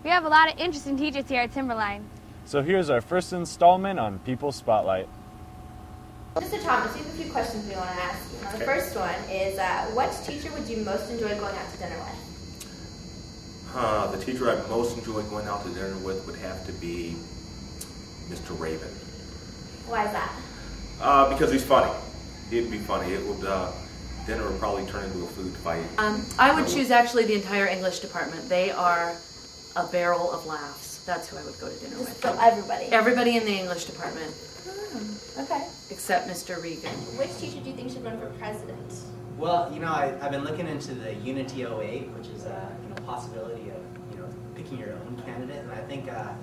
We have a lot of interesting teachers here at Timberline. So here's our first installment on People Spotlight. Mr. Thomas, we have a few questions we want to ask you. Now, the first one is, what teacher would you most enjoy going out to dinner with? The teacher I most enjoy going out to dinner with would have to be Mr. Raven. Why is that? Because he's funny. He'd be funny. It would, dinner would probably turn into a food fight. I would choose actually the entire English department. They are a barrel of laughs. That's who I would go to dinner with. So everybody? Everybody in the English department. Okay. Except Mr. Regan. Which teacher do you think should run for president? Well, you know, I've been looking into the Unity 08, which is a possibility of, picking your own candidate. And I think a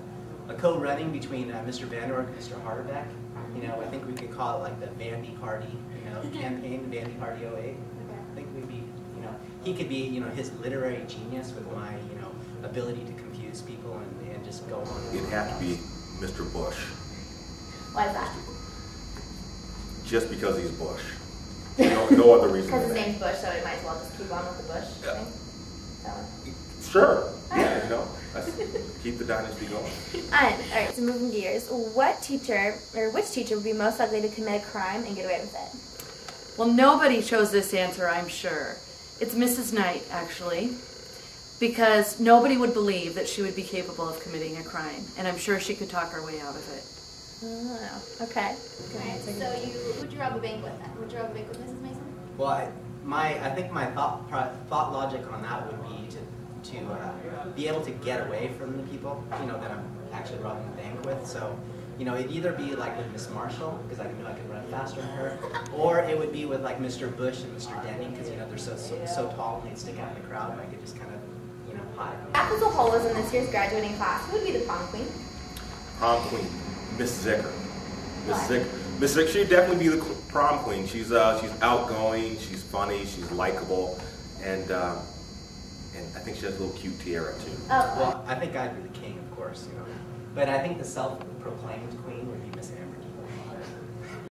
co-running between Mr. Vanderwerk and Mr. Harbeck, I think we could call it like the Vandy Hardy, campaign, the Vandy Hardy 08. I think we'd be, he could be, his literary genius with my, ability to confuse people and just go on. It'd have to be Mr. Bush. Why is that? Just because he's Bush. No other reason. Because his name's Bush, so we might as well just keep on with the Bush thing. Sure. Yeah, keep the dynasty going. Alright, so moving gears, which teacher would be most likely to commit a crime and get away with it? Well, nobody chose this answer, I'm sure. It's Mrs. Knight, actually, because nobody would believe that she would be capable of committing a crime, and I'm sure she could talk her way out of it. Oh, okay. So who'd you rob a bank with then? Would you rob a bank with Mrs. Mason? Well, I think my thought logic on that would be to be able to get away from the people, that I'm actually robbing the bank with. So, it'd either be like with Miss Marshall, because I knew I could run faster than her, or it would be with like Mr. Bush and Mr. Denning, because they're so tall and they'd stick out in the crowd, and I could just kind of, hide. If as a whole was in this year's graduating class, who would be the prom queen? Prom queen, Miss Zicker. Miss Zicker, she'd definitely be the prom queen. She's outgoing, she's funny, she's likable, and I think she has a little cute tiara too. Well, I think I'd be the king, of course, But I think the self-proclaimed queen would be Miss Amberton.